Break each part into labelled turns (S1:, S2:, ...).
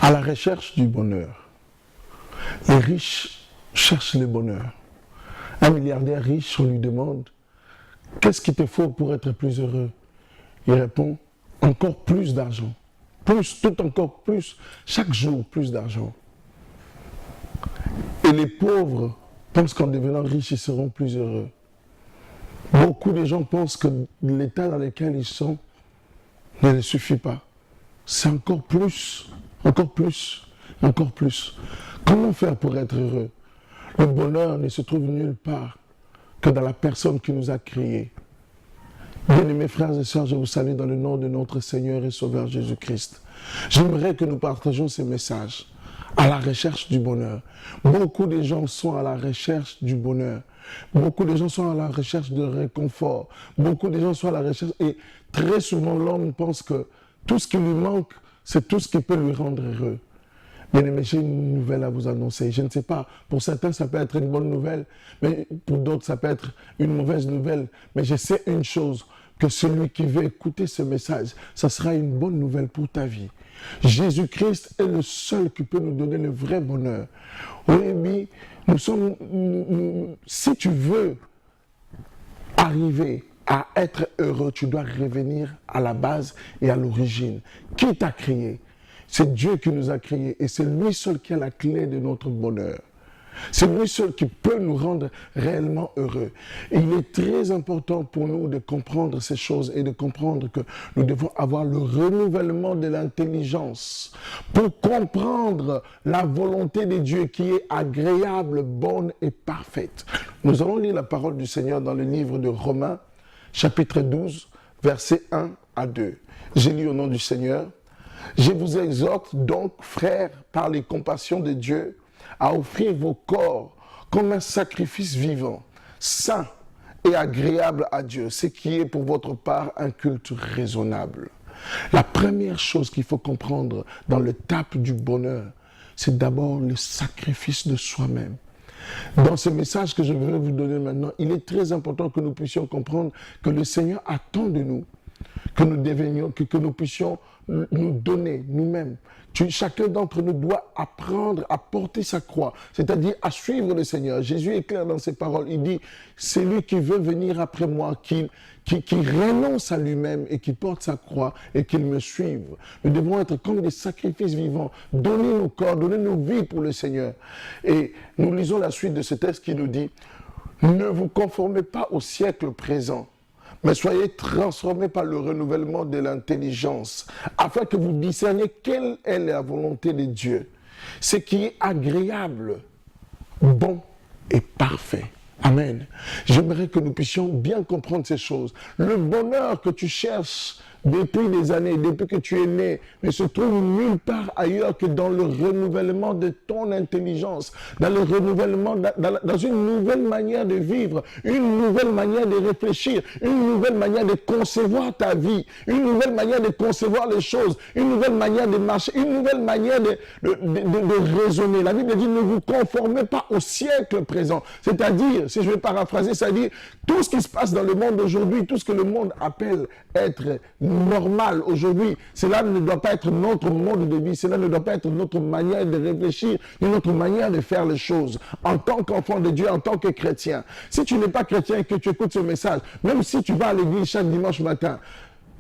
S1: à la recherche du bonheur. Les riches cherchent le bonheur. Un milliardaire riche, on lui demande « Qu'est-ce qu'il te faut pour être plus heureux ?» Il répond « Encore plus d'argent. Plus, tout encore plus. Chaque jour, plus d'argent. » Et les pauvres pensent qu'en devenant riches, ils seront plus heureux. Beaucoup de gens pensent que l'état dans lequel ils sont ne les suffit pas. C'est encore plus, encore plus, encore plus. Comment faire pour être heureux? Le bonheur ne se trouve nulle part que dans la personne qui nous a créés. Bien-aimés frères et sœurs, je vous salue dans le nom de notre Seigneur et Sauveur Jésus-Christ. J'aimerais que nous partagions ces messages à la recherche du bonheur. Beaucoup de gens sont à la recherche du bonheur. Beaucoup de gens sont à la recherche de réconfort. Beaucoup de gens sont à la recherche... Et très souvent, l'homme pense que tout ce qui lui manque, c'est tout ce qui peut lui rendre heureux. Bien-aimé, j'ai une nouvelle à vous annoncer. Je ne sais pas, pour certains, ça peut être une bonne nouvelle, mais pour d'autres, ça peut être une mauvaise nouvelle. Mais je sais une chose, que celui qui veut écouter ce message, ça sera une bonne nouvelle pour ta vie. Jésus-Christ est le seul qui peut nous donner le vrai bonheur. Oui, mais si tu veux arriver à être heureux, tu dois revenir à la base et à l'origine. Qui t'a créé? C'est Dieu qui nous a créés et c'est lui seul qui a la clé de notre bonheur. C'est lui seul qui peut nous rendre réellement heureux. Et il est très important pour nous de comprendre ces choses et de comprendre que nous devons avoir le renouvellement de l'intelligence pour comprendre la volonté de Dieu qui est agréable, bonne et parfaite. Nous allons lire la parole du Seigneur dans le livre de Romains, chapitre 12, versets 1 à 2. J'ai lu au nom du Seigneur. Je vous exhorte donc, frères, par les compassions de Dieu, à offrir vos corps comme un sacrifice vivant, saint et agréable à Dieu, ce qui est pour votre part un culte raisonnable. La première chose qu'il faut comprendre dans l'étape du bonheur, c'est d'abord le sacrifice de soi-même. Dans ce message que je vais vous donner maintenant, il est très important que nous puissions comprendre que le Seigneur attend de nous que nous puissions nous donner nous-mêmes. Chacun d'entre nous doit apprendre à porter sa croix, c'est-à-dire à suivre le Seigneur. Jésus est clair dans ses paroles. Il dit, c'est lui qui veut venir après moi, qui renonce à lui-même et qui porte sa croix et qu'il me suive. Nous devons être comme des sacrifices vivants, donner nos corps, donner nos vies pour le Seigneur. Et nous lisons la suite de ce texte qui nous dit, ne vous conformez pas au siècle présent, mais soyez transformés par le renouvellement de l'intelligence, afin que vous discerniez quelle est la volonté de Dieu, ce qui est agréable, bon et parfait. Amen. J'aimerais que nous puissions bien comprendre ces choses. Le bonheur que tu cherches depuis des années, depuis que tu es né, ne se trouve nulle part ailleurs que dans le renouvellement de ton intelligence, dans le renouvellement, dans une nouvelle manière de vivre, une nouvelle manière de réfléchir, une nouvelle manière de concevoir ta vie, une nouvelle manière de concevoir les choses, une nouvelle manière de marcher, une nouvelle manière de raisonner. La Bible dit, ne vous conformez pas au siècle présent. C'est-à-dire, si je vais paraphraser, ça dit, tout ce qui se passe dans le monde aujourd'hui, tout ce que le monde appelle être normal aujourd'hui, cela ne doit pas être notre mode de vie, cela ne doit pas être notre manière de réfléchir, ni notre manière de faire les choses. En tant qu'enfant de Dieu, en tant que chrétien, si tu n'es pas chrétien et que tu écoutes ce message, même si tu vas à l'église chaque dimanche matin,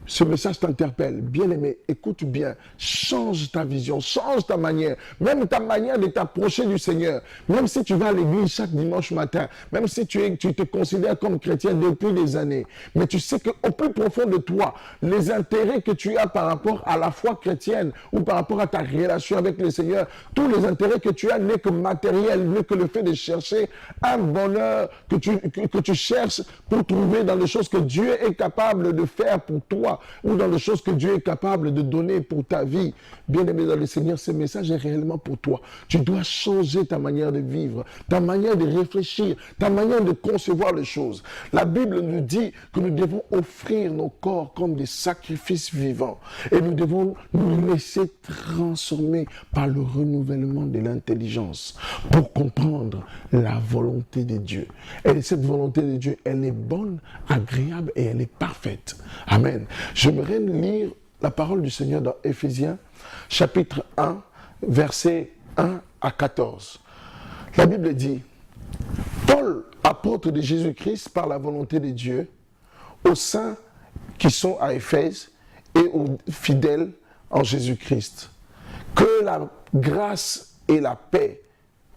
S1: ce message t'interpelle. Bien-aimé, écoute bien, change ta vision, change ta manière, même ta manière de t'approcher du Seigneur. Même si tu vas à l'église chaque dimanche matin, même si tu te considères comme chrétien depuis des années, mais tu sais qu'au plus profond de toi, les intérêts que tu as par rapport à la foi chrétienne ou par rapport à ta relation avec le Seigneur, tous les intérêts que tu as n'est que matériel, n'est que le fait de chercher un bonheur que tu cherches pour trouver dans les choses que Dieu est capable de faire pour toi, ou dans les choses que Dieu est capable de donner pour ta vie. Bien-aimé dans le Seigneur, ce message est réellement pour toi. Tu dois changer ta manière de vivre, ta manière de réfléchir, ta manière de concevoir les choses. La Bible nous dit que nous devons offrir nos corps comme des sacrifices vivants et nous devons nous laisser transformer par le renouvellement de l'intelligence pour comprendre la volonté de Dieu. Et cette volonté de Dieu, elle est bonne, agréable et elle est parfaite. Amen. J'aimerais lire la parole du Seigneur dans Éphésiens, chapitre 1, versets 1 à 14. La Bible dit, Paul, apôtre de Jésus-Christ par la volonté de Dieu, aux saints qui sont à Éphèse et aux fidèles en Jésus-Christ, que la grâce et la paix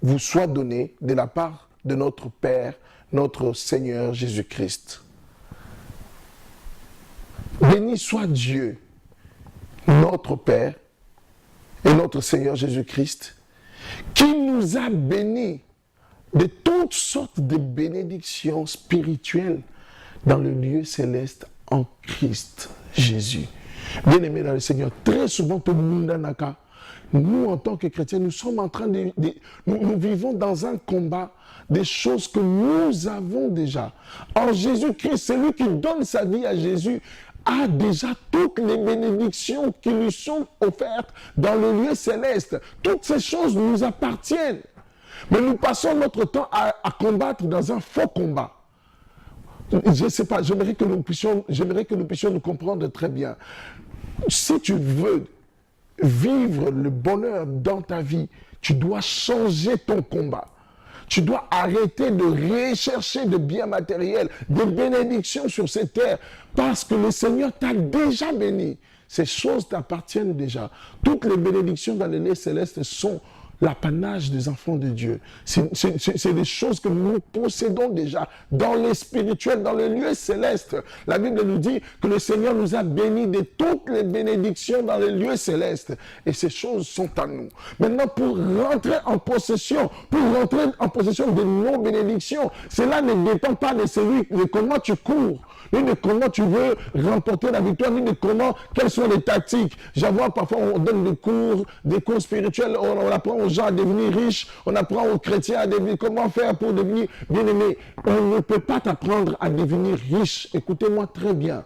S1: vous soient données de la part de notre Père, notre Seigneur Jésus-Christ. Béni soit Dieu, notre Père et notre Seigneur Jésus-Christ, qui nous a bénis de toutes sortes de bénédictions spirituelles dans le lieu céleste en Christ Jésus. Bien-aimés dans le Seigneur, très souvent, nous, en tant que chrétiens, nous sommes en train nous vivons dans un combat des choses que nous avons déjà. En Jésus-Christ, celui qui donne sa vie à Jésus a déjà toutes les bénédictions qui lui sont offertes dans le lieu céleste. Toutes ces choses nous appartiennent. Mais nous passons notre temps à combattre dans un faux combat. Je ne sais pas, j'aimerais que nous puissions nous comprendre très bien. Si tu veux vivre le bonheur dans ta vie, tu dois changer ton combat. Tu dois arrêter de rechercher de biens matériels, des bénédictions sur cette terre, parce que le Seigneur t'a déjà béni. Ces choses t'appartiennent déjà. Toutes les bénédictions dans les lieux célestes sont l'apanage des enfants de Dieu. C'est des choses que nous possédons déjà dans les spirituels, dans les lieux célestes. La Bible nous dit que le Seigneur nous a bénis de toutes les bénédictions dans les lieux célestes. Et ces choses sont à nous. Maintenant, pour rentrer en possession de nos bénédictions, cela ne dépend pas de comment tu cours, ni de comment tu veux remporter la victoire, ni de quelles sont les tactiques. J'avoue, parfois on donne des cours spirituels, on apprend aux gens à devenir riches, on apprend aux chrétiens à devenir, comment faire pour devenir bien-aimé. On ne peut pas t'apprendre à devenir riche. Écoutez-moi très bien.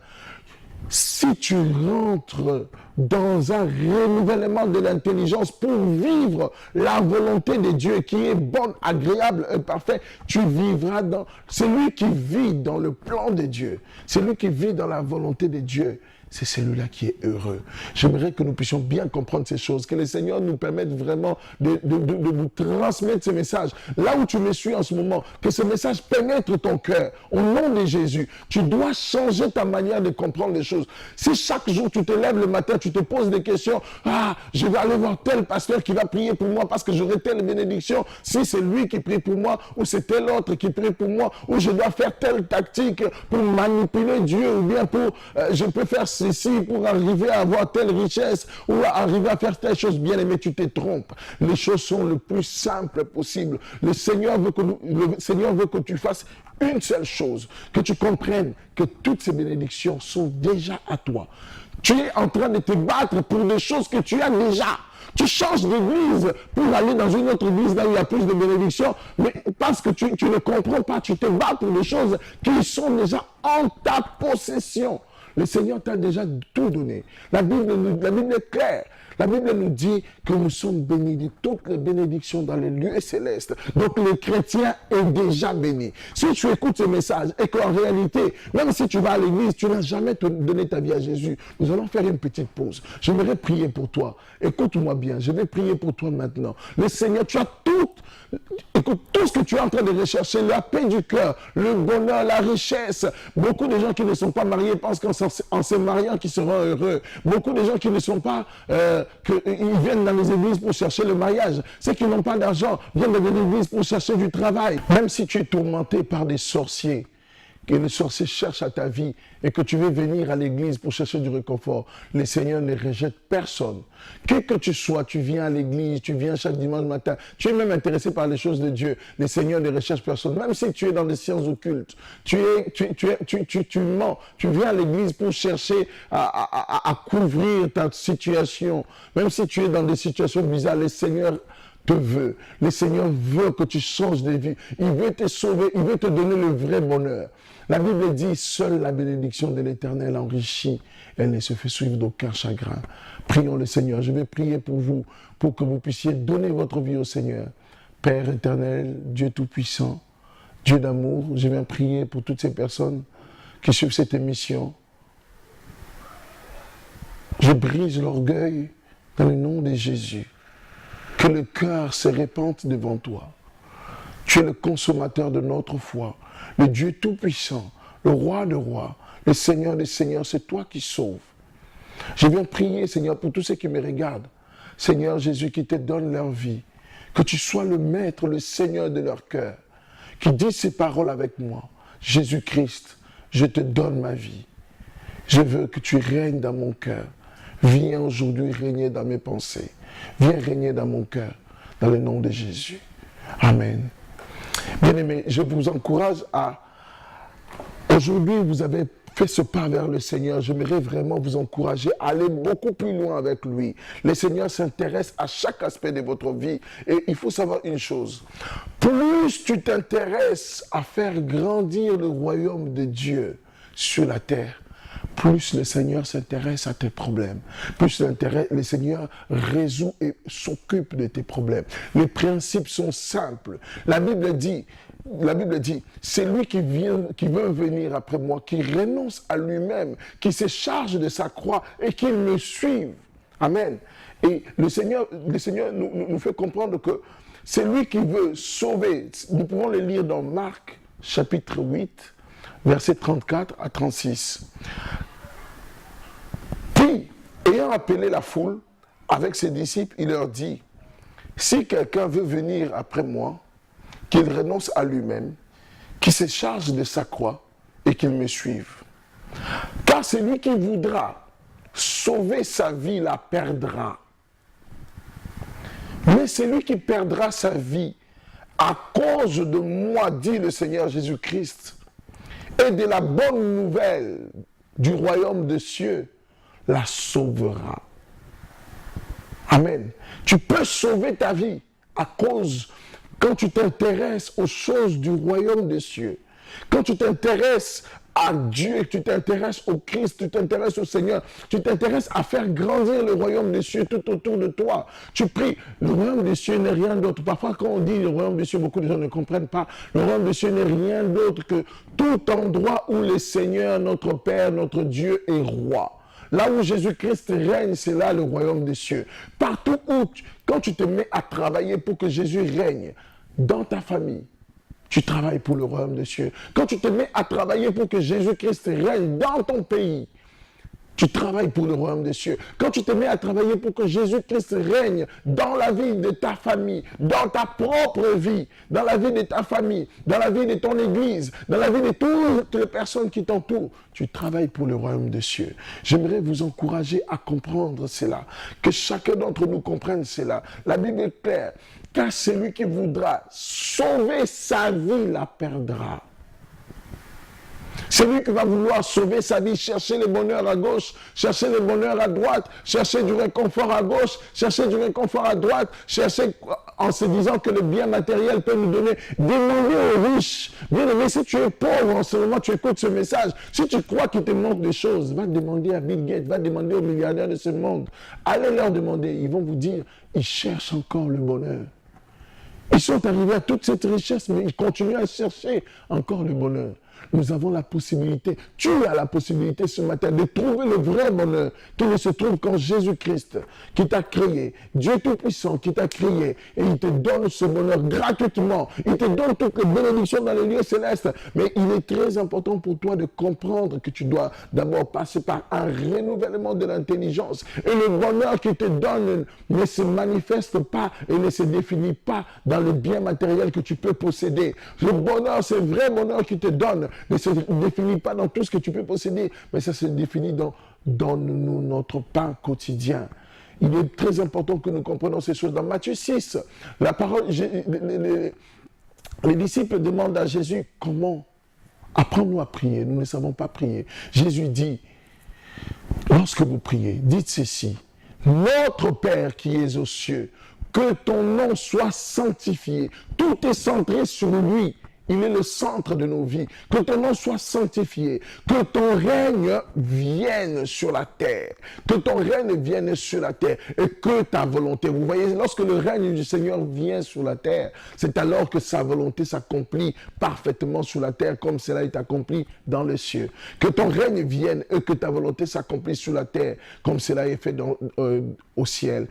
S1: Si tu rentres dans un renouvellement de l'intelligence pour vivre la volonté de Dieu qui est bonne, agréable et parfaite, tu vivras dans... Celui qui vit dans le plan de Dieu, celui qui vit dans la volonté de Dieu, c'est celui-là qui est heureux. J'aimerais que nous puissions bien comprendre ces choses, que le Seigneur nous permette vraiment de vous transmettre ce message. Là où tu me suis en ce moment, que ce message pénètre ton cœur. Au nom de Jésus, tu dois changer ta manière de comprendre les choses. Si chaque jour tu te lèves le matin, tu te poses des questions, je vais aller voir tel pasteur qui va prier pour moi parce que j'aurai telle bénédiction, si c'est lui qui prie pour moi, ou c'est tel autre qui prie pour moi, ou je dois faire telle tactique pour manipuler Dieu, ou bien je peux faire ceci pour arriver à avoir telle richesse ou arriver à faire telle chose. Bien aimé, tu te trompes. Les choses sont le plus simples possible. Le Seigneur veut que tu fasses une seule chose, que tu comprennes que toutes ces bénédictions sont déjà à toi. Tu es en train de te battre pour des choses que tu as déjà. Tu changes d'église pour aller dans une autre église là où il y a plus de bénédictions, mais parce que tu ne comprends pas, tu te bats pour des choses qui sont déjà en ta possession. Le Seigneur t'a déjà tout donné. La Bible est claire. La Bible nous dit que nous sommes bénis de toutes les bénédictions dans les lieux célestes. Donc le chrétien est déjà béni. Si tu écoutes ce message et qu'en réalité, même si tu vas à l'église, tu n'as jamais donné ta vie à Jésus, nous allons faire une petite pause. J'aimerais prier pour toi. Écoute-moi bien, je vais prier pour toi maintenant. Le Seigneur, tu as tout ce que tu es en train de rechercher, la paix du cœur, le bonheur, la richesse. Beaucoup de gens qui ne sont pas mariés pensent qu'en se mariant qu'ils seront heureux. Beaucoup de gens qui ne sont pas... ils viennent dans les églises pour chercher le mariage. Ceux qui n'ont pas d'argent viennent dans les églises pour chercher du travail. Même si tu es tourmenté par des sorciers, que les sorciers cherchent à ta vie et que tu veux venir à l'église pour chercher du réconfort, le Seigneur ne rejette personne. Que tu sois, tu viens à l'église, tu viens chaque dimanche matin, tu es même intéressé par les choses de Dieu, le Seigneur ne recherche personne. Même si tu es dans des sciences occultes, tu mens, tu viens à l'église pour chercher à couvrir ta situation. Même si tu es dans des situations bizarres, le Seigneur te veut. Le Seigneur veut que tu changes de vie. Il veut te sauver, il veut te donner le vrai bonheur. La Bible dit, seule la bénédiction de l'Éternel enrichit, elle ne se fait suivre d'aucun chagrin. Prions le Seigneur. Je vais prier pour vous, pour que vous puissiez donner votre vie au Seigneur. Père éternel, Dieu Tout-Puissant, Dieu d'amour, je viens prier pour toutes ces personnes qui suivent cette émission. Je brise l'orgueil dans le nom de Jésus. Que le cœur se répande devant toi. Tu es le consommateur de notre foi, le Dieu Tout-Puissant, le Roi de rois, le Seigneur des seigneurs, c'est toi qui sauves. Je viens prier, Seigneur, pour tous ceux qui me regardent. Seigneur Jésus, qui te donne leur vie. Que tu sois le maître, le Seigneur de leur cœur. Qui dit ces paroles avec moi. Jésus-Christ, je te donne ma vie. Je veux que tu règnes dans mon cœur. Viens aujourd'hui régner dans mes pensées. Viens régner dans mon cœur. Dans le nom de Jésus. Amen. Bien-aimés, je vous encourage à... Aujourd'hui, vous avez fait ce pas vers le Seigneur. J'aimerais vraiment vous encourager à aller beaucoup plus loin avec lui. Le Seigneur s'intéresse à chaque aspect de votre vie. Et il faut savoir une chose. Plus tu t'intéresses à faire grandir le royaume de Dieu sur la terre, plus le Seigneur s'intéresse à tes problèmes, plus le Seigneur résout et s'occupe de tes problèmes. Les principes sont simples. La Bible dit, c'est lui qui veut venir après moi, qui renonce à lui-même, qui se charge de sa croix et qui me suive. Amen. Et le Seigneur nous fait comprendre que c'est lui qui veut sauver. Nous pouvons le lire dans Marc, chapitre 8, versets 34 à 36. Puis, ayant appelé la foule avec ses disciples, il leur dit, si quelqu'un veut venir après moi, qu'il renonce à lui-même, qu'il se charge de sa croix et qu'il me suive. Car celui qui voudra sauver sa vie la perdra. Mais celui qui perdra sa vie à cause de moi, dit le Seigneur Jésus-Christ, et de la bonne nouvelle du royaume des cieux, la sauvera. Amen. Tu peux sauver ta vie à cause, quand tu t'intéresses aux choses du royaume des cieux, quand tu t'intéresses à Dieu, tu t'intéresses au Christ, tu t'intéresses au Seigneur, tu t'intéresses à faire grandir le royaume des cieux tout autour de toi. Tu pries, le royaume des cieux n'est rien d'autre. Parfois quand on dit le royaume des cieux, beaucoup de gens ne comprennent pas. Le royaume des cieux n'est rien d'autre que tout endroit où le Seigneur, notre Père, notre Dieu est roi. Là où Jésus-Christ règne, c'est là le royaume des cieux. Partout où, quand tu te mets à travailler pour que Jésus règne, dans ta famille, tu travailles pour le royaume des cieux. Quand tu te mets à travailler pour que Jésus-Christ règne dans ton pays, tu travailles pour le royaume des cieux. Quand tu te mets à travailler pour que Jésus-Christ règne dans la vie de ta famille, dans ta propre vie, dans la vie de ta famille, dans la vie de ton église, dans la vie de toutes les personnes qui t'entourent, tu travailles pour le royaume des cieux. J'aimerais vous encourager à comprendre cela, que chacun d'entre nous comprenne cela. La Bible est claire, car celui qui voudra sauver sa vie la perdra. Celui qui va vouloir sauver sa vie, chercher le bonheur à gauche, chercher le bonheur à droite, chercher du réconfort à gauche, chercher du réconfort à droite, chercher en se disant que le bien matériel peut nous donner, demander aux riches. Bien aimé, si tu es pauvre en ce moment, tu écoutes ce message. Si tu crois qu'il te manque des choses, va demander à Bill Gates, va demander aux milliardaires de ce monde. Allez leur demander, ils vont vous dire, ils cherchent encore le bonheur. Ils sont arrivés à toute cette richesse, mais ils continuent à chercher encore le bonheur. Nous avons la possibilité, tu as la possibilité ce matin de trouver le vrai bonheur qui ne se trouve qu'en Jésus-Christ, qui t'a créé, Dieu Tout-Puissant qui t'a créé, et il te donne ce bonheur gratuitement. Il te donne toutes les bénédictions dans les lieux célestes. Mais il est très important pour toi de comprendre que tu dois d'abord passer par un renouvellement de l'intelligence. Et le bonheur qu'il te donne ne se manifeste pas et ne se définit pas dans le bien matériel que tu peux posséder. Le bonheur, c'est le vrai bonheur qu'il te donne, ne se définit pas dans tout ce que tu peux posséder, mais ça se définit dans donne-nous notre pain quotidien. Il est très important que nous comprenions ces choses. Dans Matthieu 6, la parole, les disciples demandent à Jésus, comment? Apprends-nous à prier, nous ne savons pas prier. Jésus dit, lorsque vous priez, dites ceci, notre Père qui es aux cieux, que ton nom soit sanctifié. Tout est centré sur lui. Il est le centre de nos vies. Que ton nom soit sanctifié. Que ton règne vienne sur la terre. Que ton règne vienne sur la terre. Et que ta volonté. Vous voyez, lorsque le règne du Seigneur vient sur la terre, c'est alors que sa volonté s'accomplit parfaitement sur la terre comme cela est accompli dans les cieux. Que ton règne vienne et que ta volonté s'accomplisse sur la terre comme cela est fait au ciel.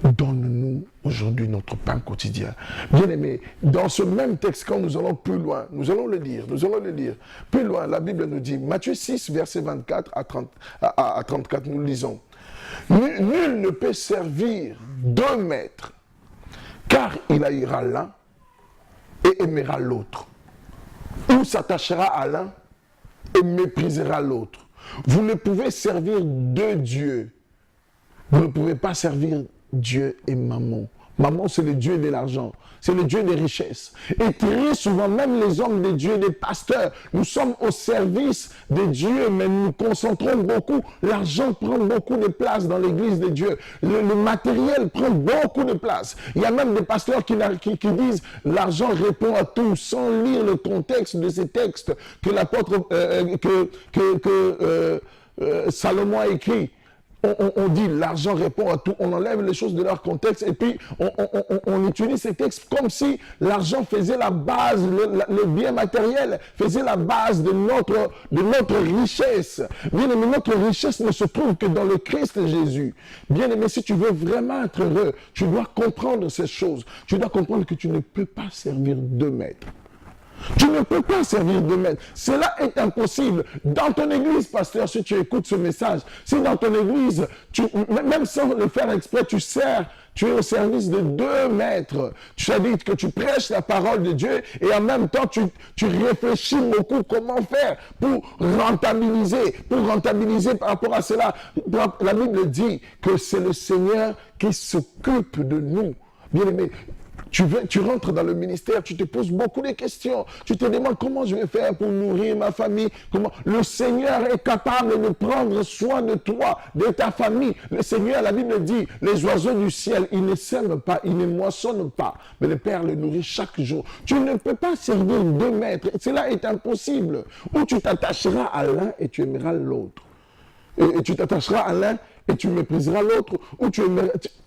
S1: donne-nous aujourd'hui notre pain quotidien. Bien-aimés, dans ce même texte, quand nous allons plus loin, nous allons le lire. Plus loin, la Bible nous dit, Matthieu 6, verset 24 à 34, nous lisons. Nul ne peut servir deux maîtres, car il haïra l'un et aimera l'autre, ou s'attachera à l'un et méprisera l'autre. Vous ne pouvez servir deux dieux. Vous ne pouvez pas servir Dieu et Mammon. Mammon, c'est le Dieu de l'argent. C'est le Dieu des richesses. Et très souvent, même les hommes de Dieu, les pasteurs, nous sommes au service de Dieu, mais nous nous concentrons beaucoup. L'argent prend beaucoup de place dans l'église de Dieu. Le matériel prend beaucoup de place. Il y a même des pasteurs qui disent l'argent répond à tout, sans lire le contexte de ces textes que l'apôtre, Salomon a écrit. On dit l'argent répond à tout, on enlève les choses de leur contexte et puis on utilise ces textes comme si l'argent faisait la base, le bien matériel faisait la base de notre richesse. Bien aimé, notre richesse ne se trouve que dans le Christ Jésus. Bien aimé, si tu veux vraiment être heureux, tu dois comprendre ces choses. Tu dois comprendre que tu ne peux pas servir deux maîtres. Tu ne peux pas servir de maître. Cela est impossible. Dans ton église, pasteur, si tu écoutes ce message, si dans ton église, même sans le faire exprès, tu es au service de deux maîtres. Tu as dit que tu prêches la parole de Dieu et en même temps, tu réfléchis beaucoup comment faire pour rentabiliser par rapport à cela. La Bible dit que c'est le Seigneur qui s'occupe de nous. Bien aimé, tu rentres dans le ministère, tu te poses beaucoup de questions. Tu te demandes comment je vais faire pour nourrir ma famille. Comment le Seigneur est capable de prendre soin de toi, de ta famille. Le Seigneur, la Bible dit, les oiseaux du ciel, ils ne sèment pas, ils ne moissonnent pas. Mais le Père le nourrit chaque jour. Tu ne peux pas servir deux maîtres. Cela est impossible. Ou tu t'attacheras à l'un et tu aimeras l'autre. Et tu t'attacheras à l'un et tu mépriseras l'autre, ou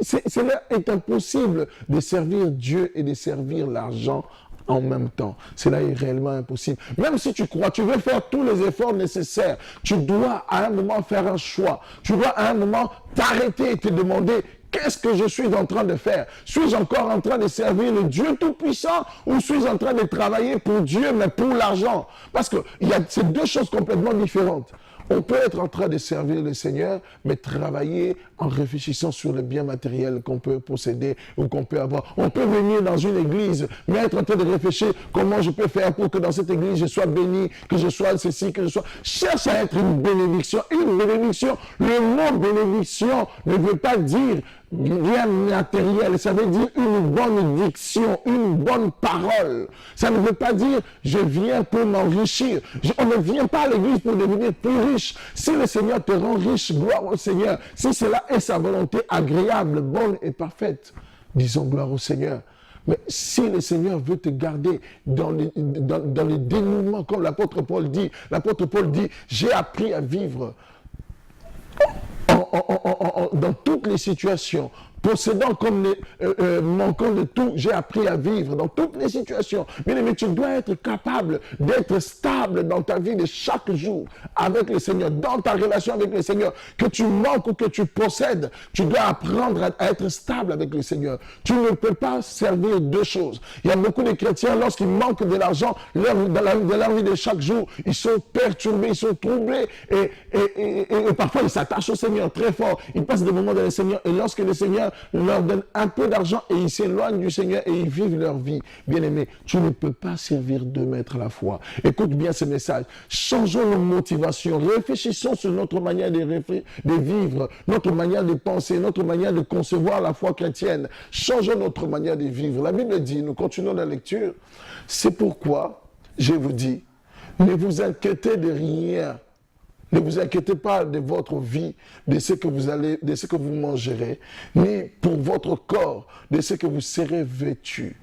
S1: cela est impossible de servir Dieu et de servir l'argent en même temps. Cela est réellement impossible. Même si tu crois, tu veux faire tous les efforts nécessaires, tu dois à un moment faire un choix. Tu dois à un moment t'arrêter et te demander, qu'est-ce que je suis en train de faire? Suis-je encore en train de servir le Dieu Tout-Puissant ou suis-je en train de travailler pour Dieu mais pour l'argent? Parce que c'est deux choses complètement différentes. On peut être en train de servir le Seigneur, mais travailler en réfléchissant sur le bien matériel qu'on peut posséder ou qu'on peut avoir. On peut venir dans une église, mais être en train de réfléchir comment je peux faire pour que dans cette église je sois béni, que je sois ceci, que je sois... Cherche à être une bénédiction. Une bénédiction, le mot bénédiction ne veut pas dire bien matériel, ça veut dire une bonne diction, une bonne parole. Ça ne veut pas dire je viens pour m'enrichir. On ne vient pas à l'église pour devenir plus riche. Si le Seigneur te rend riche, gloire au Seigneur. Si cela est sa volonté agréable, bonne et parfaite, disons gloire au Seigneur. Mais si le Seigneur veut te garder dans le dénouement, comme l'apôtre Paul dit, j'ai appris à vivre dans toutes les situations, possédant comme manquant de tout, j'ai appris à vivre dans toutes les situations. Bien aimé, tu dois être capable d'être stable dans ta vie de chaque jour avec le Seigneur, dans ta relation avec le Seigneur. Que tu manques ou que tu possèdes, tu dois apprendre à être stable avec le Seigneur. Tu ne peux pas servir deux choses. Il y a beaucoup de chrétiens, lorsqu'ils manquent de l'argent, dans leur vie de chaque jour, ils sont perturbés, ils sont troublés et parfois ils s'attachent au Seigneur très fort. Ils passent des moments dans le Seigneur et lorsque le Seigneur leur donne un peu d'argent et ils s'éloignent du Seigneur et ils vivent leur vie. Bien-aimé, tu ne peux pas servir deux maîtres à la fois. Écoute bien ce message. Changeons nos motivations. Réfléchissons sur notre manière de vivre, notre manière de penser, notre manière de concevoir la foi chrétienne. Changeons notre manière de vivre. La Bible dit, nous continuons la lecture, c'est pourquoi je vous dis, ne vous inquiétez de rien. Ne vous inquiétez pas de votre vie, de ce que vous mangerez, ni pour votre corps, de ce que vous serez vêtu.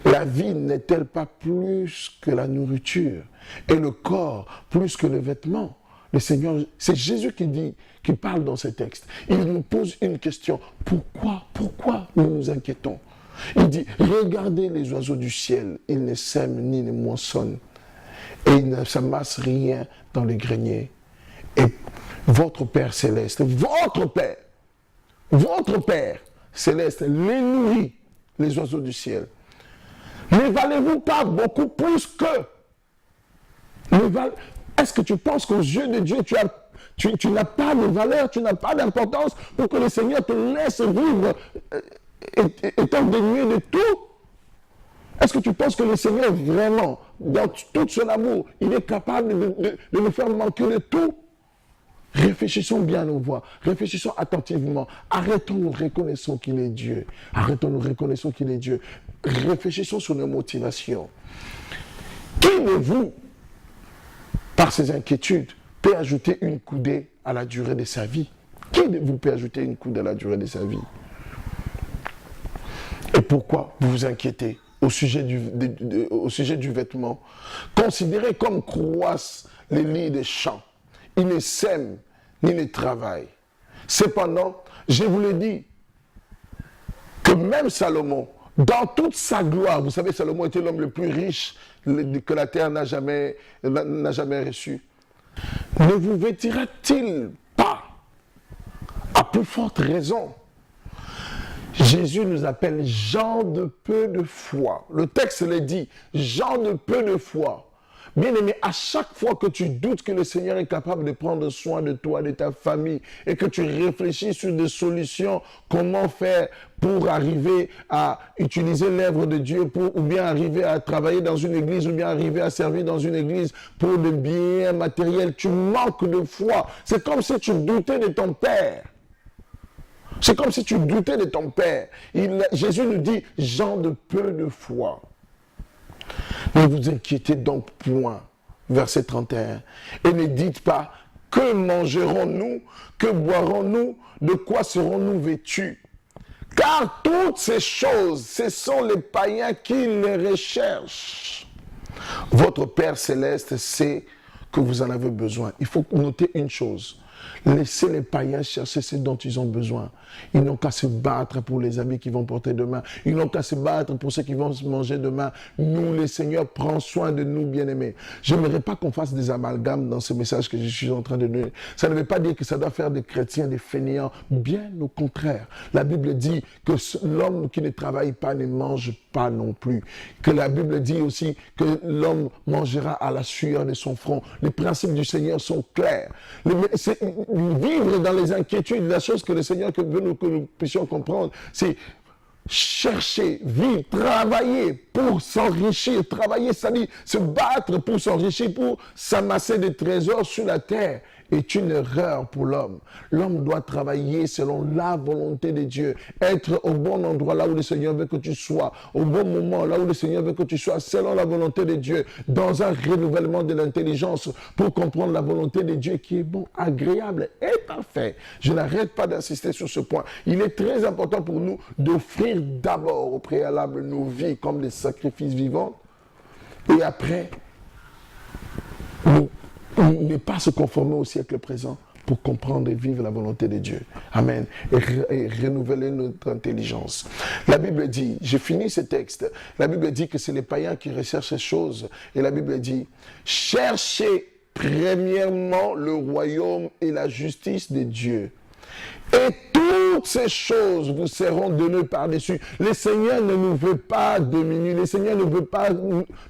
S1: La vie n'est-elle pas plus que la nourriture et le corps plus que le vêtement? Le Seigneur, c'est Jésus qui parle dans ce texte. Il nous pose une question. Pourquoi nous nous inquiétons? Il dit, regardez les oiseaux du ciel, ils ne sèment ni ne moissonnent et ils ne s'amassent rien dans les greniers. Et votre Père céleste, votre Père, célestes les nourrit, les oiseaux du ciel. Ne valez-vous pas beaucoup plus que... Est-ce que tu penses qu'aux yeux de Dieu, tu n'as pas de valeur, tu n'as pas d'importance pour que le Seigneur te laisse vivre étant dénué de tout? Est-ce que tu penses que le Seigneur vraiment, dans tout son amour, il est capable de nous faire manquer de tout? Réfléchissons bien à nos voix, réfléchissons attentivement, arrêtons-nous, reconnaissons qu'il est Dieu, arrêtons-nous, reconnaissons qu'il est Dieu, réfléchissons sur nos motivations. Qui de vous, par ses inquiétudes, peut ajouter une coudée à la durée de sa vie? Qui de vous peut ajouter une coudée à la durée de sa vie? Et pourquoi vous vous inquiétez au sujet du vêtement? Considérez comme croissent les lits des champs. Ils ne sèment ni ne travaillent. Cependant, je vous le dis, que même Salomon, dans toute sa gloire, vous savez, Salomon était l'homme le plus riche que la terre n'a jamais reçu. Ne vous vêtira-t-il pas, à plus forte raison? Jésus nous appelle gens de peu de foi. Le texte le dit, gens de peu de foi. Bien-aimé, à chaque fois que tu doutes que le Seigneur est capable de prendre soin de toi, de ta famille, et que tu réfléchis sur des solutions, comment faire pour arriver à utiliser l'œuvre de Dieu, ou bien arriver à travailler dans une église, ou bien arriver à servir dans une église pour des biens matériels, tu manques de foi. C'est comme si tu doutais de ton Père. C'est comme si tu doutais de ton Père. Jésus nous dit, gens de peu de foi. Ne vous inquiétez donc point, verset 31, et ne dites pas, que mangerons-nous, que boirons-nous, de quoi serons-nous vêtus? Car toutes ces choses, ce sont les païens qui les recherchent. Votre Père Céleste sait que vous en avez besoin. Il faut noter une chose. Laissez les païens chercher ce dont ils ont besoin. Ils n'ont qu'à se battre pour les habits qu'ils vont porter demain. Ils n'ont qu'à se battre pour ce qu'ils vont manger demain. Nous, le Seigneur prend soin de nous, bien-aimés. Je n'aimerais pas qu'on fasse des amalgames dans ce message que je suis en train de donner. Ça ne veut pas dire que ça doit faire des chrétiens, des fainéants. Bien au contraire. La Bible dit que l'homme qui ne travaille pas ne mange pas non plus. Que la Bible dit aussi que l'homme mangera à la sueur de son front. Les principes du Seigneur sont clairs. Vivre dans les inquiétudes, la chose que le Seigneur veut que nous puissions comprendre, c'est chercher, vivre, travailler pour s'enrichir. Travailler, ça dit se battre pour s'enrichir, pour s'amasser des trésors sur la terre, est une erreur pour l'homme. L'homme doit travailler selon la volonté de Dieu, être au bon endroit là où le Seigneur veut que tu sois, au bon moment là où le Seigneur veut que tu sois, selon la volonté de Dieu, dans un renouvellement de l'intelligence pour comprendre la volonté de Dieu qui est bon, agréable et parfait. Je n'arrête pas d'insister sur ce point. Il est très important pour nous d'offrir d'abord au préalable nos vies comme des sacrifices vivants et après ne pas se conformer au siècle présent pour comprendre et vivre la volonté de Dieu. Amen. Et renouveler notre intelligence. La Bible dit, j'ai fini ce texte, la Bible dit que c'est les païens qui recherchent ces choses. Et la Bible dit, cherchez premièrement le royaume et la justice de Dieu. Et toutes ces choses vous seront données par-dessus. Le Seigneur ne nous veut pas diminuer. Le Seigneur ne veut pas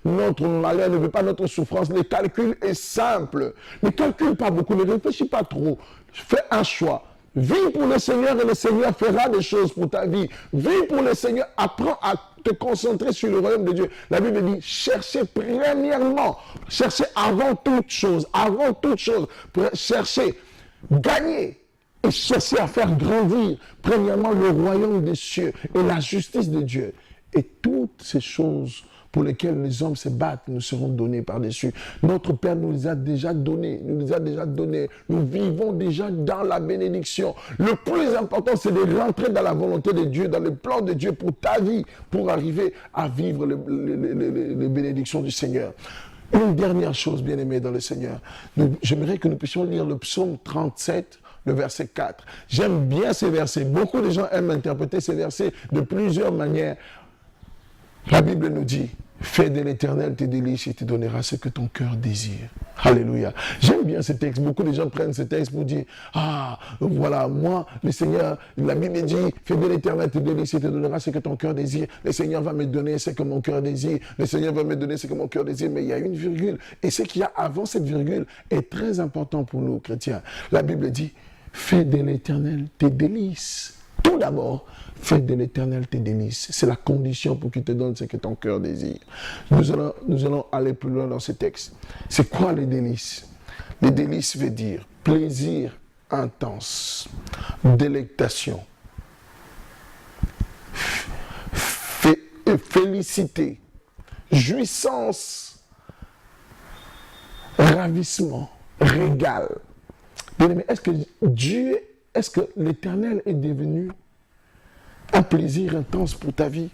S1: notre malheur, ne veut pas notre souffrance. Le calcul est simple. Ne calcule pas beaucoup, ne réfléchis pas trop. Fais un choix. Vis pour le Seigneur et le Seigneur fera des choses pour ta vie. Vis pour le Seigneur, apprends à te concentrer sur le royaume de Dieu. La Bible dit, cherchez premièrement, cherchez avant toute chose, cherchez, gagner. Et chercher à faire grandir, premièrement, le royaume des cieux et la justice de Dieu. Et toutes ces choses pour lesquelles les hommes se battent nous seront données par-dessus. Notre Père nous les a déjà données. Nous vivons déjà dans la bénédiction. Le plus important, c'est de rentrer dans la volonté de Dieu, dans le plan de Dieu pour ta vie, pour arriver à vivre les bénédictions du Seigneur. Une dernière chose, bien-aimés dans le Seigneur. J'aimerais que nous puissions lire le psaume 37, le verset 4. J'aime bien ces versets. Beaucoup de gens aiment interpréter ces versets de plusieurs manières. La Bible nous dit, Fais de l'Éternel tes délices et te donnera ce que ton cœur désire. Alléluia. J'aime bien ce texte. Beaucoup de gens prennent ce texte pour dire, ah, voilà, moi, le Seigneur, la Bible dit, fais de l'Éternel tes délices et te donnera ce que ton cœur désire. Le Seigneur va me donner ce que mon cœur désire. Le Seigneur va me donner ce que mon cœur désire. Mais il y a une virgule. Et ce qu'il y a avant cette virgule est très important pour nous, chrétiens. La Bible dit, fais de l'Éternel tes délices. Tout d'abord, fais de l'Éternel tes délices. C'est la condition pour qu'il te donne ce que ton cœur désire. Nous allons aller plus loin dans ce texte. C'est quoi les délices? Les délices veut dire plaisir intense, délectation, félicité, jouissance, ravissement, régal. Bien-aimé, est-ce que l'Éternel est devenu un plaisir intense pour ta vie?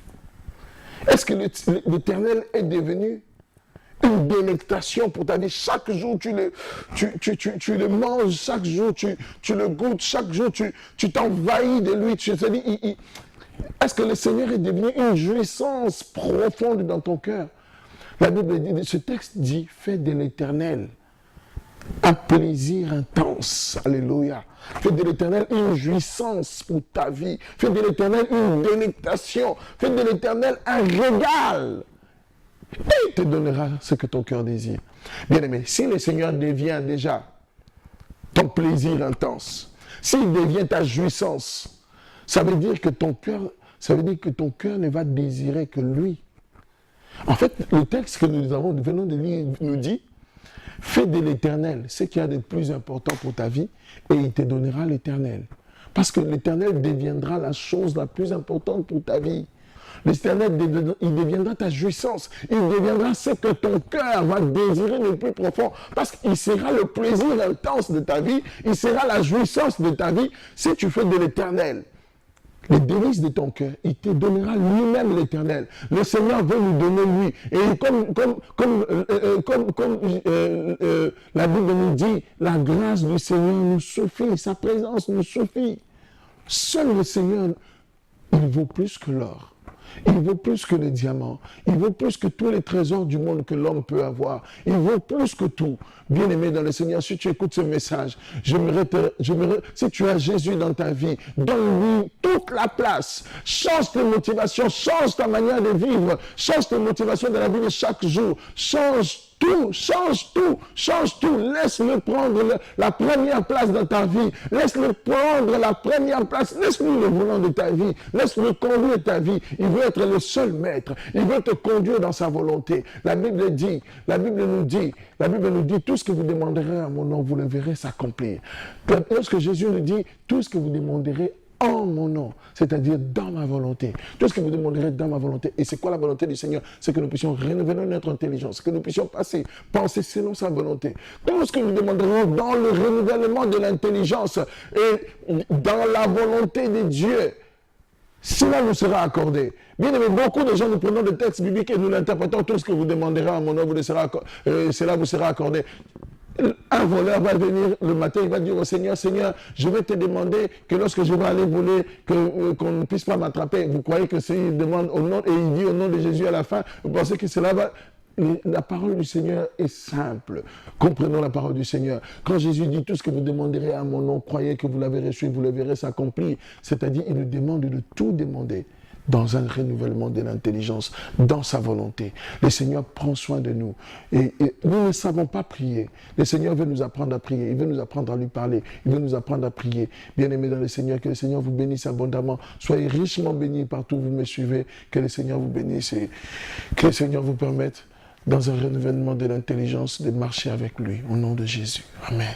S1: Est-ce que l'Éternel est devenu une délectation pour ta vie? Chaque jour, tu le manges, chaque jour, tu le goûtes, chaque jour, tu t'envahis de lui. Est-ce que le Seigneur est devenu une jouissance profonde dans ton cœur? La Bible dit, ce texte dit, fais de l'Éternel un plaisir intense. Alléluia. Fais de l'Éternel une jouissance pour ta vie. Fais de l'Éternel une délectation. Fais de l'Éternel un régal. Et il te donnera ce que ton cœur désire. Bien-aimé, si le Seigneur devient déjà ton plaisir intense, s'il devient ta jouissance, ça veut dire que ton cœur ne va désirer que lui. En fait, le texte que nous venons de lire nous dit, fais de l'Éternel ce qu'il y a de plus important pour ta vie et il te donnera l'Éternel. Parce que l'Éternel deviendra la chose la plus importante pour ta vie. L'Éternel, il deviendra ta jouissance. Il deviendra ce que ton cœur va désirer le plus profond. Parce qu'il sera le plaisir intense de ta vie. Il sera la jouissance de ta vie si tu fais de l'Éternel les délices de ton cœur, il te donnera lui-même l'Éternel. Le Seigneur veut nous donner lui. Et comme la Bible nous dit, la grâce du Seigneur nous suffit, sa présence nous suffit. Seul le Seigneur, il vaut plus que l'or. Il vaut plus que les diamants. Il vaut plus que tous les trésors du monde que l'homme peut avoir. Il vaut plus que tout. Bien-aimé dans le Seigneur, si tu écoutes ce message, si tu as Jésus dans ta vie, donne-lui toute la place. Change tes motivations, change ta manière de vivre, change tes motivations de la vie de chaque jour. Change tout, change tout, change tout. Laisse-le prendre la première place dans ta vie. Laisse-le prendre la première place. Laisse-lui le volant de ta vie. Laisse-le conduire ta vie. Il veut être le seul maître. Il veut te conduire dans sa volonté. La Bible nous dit, tout ce que vous demanderez à mon nom, vous le verrez s'accomplir. Lorsque Jésus nous dit, tout ce que vous demanderez en mon nom, c'est-à-dire dans ma volonté. Tout ce que vous demanderez dans ma volonté. Et c'est quoi la volonté du Seigneur? C'est que nous puissions renouveler notre intelligence, que nous puissions penser selon sa volonté. Tout ce que nous demanderons dans le renouvellement de l'intelligence et dans la volonté de Dieu, cela nous sera accordé. Bien aimé, beaucoup de gens, nous prenons des textes bibliques et nous l'interprétons. Tout ce que vous demanderez à mon nom, cela vous sera accordé. Un voleur va venir le matin, il va dire au Seigneur, Seigneur, je vais te demander que lorsque je vais aller voler, qu'on ne puisse pas m'attraper. Vous croyez que s'il demande au nom, et il dit au nom de Jésus à la fin, vous pensez que cela va... La parole du Seigneur est simple. Comprenons la parole du Seigneur. Quand Jésus dit tout ce que vous demanderez à mon nom, croyez que vous l'avez reçu, vous le verrez s'accomplir. C'est-à-dire, il nous demande de tout demander dans un renouvellement de l'intelligence, dans sa volonté. Le Seigneur prend soin de nous. Et nous ne savons pas prier. Le Seigneur veut nous apprendre à prier. Il veut nous apprendre à lui parler. Il veut nous apprendre à prier. Bien-aimés dans le Seigneur, que le Seigneur vous bénisse abondamment. Soyez richement bénis partout où vous me suivez. Que le Seigneur vous bénisse et que le Seigneur vous permette, dans un renouvellement de l'intelligence, de marcher avec lui. Au nom de Jésus. Amen.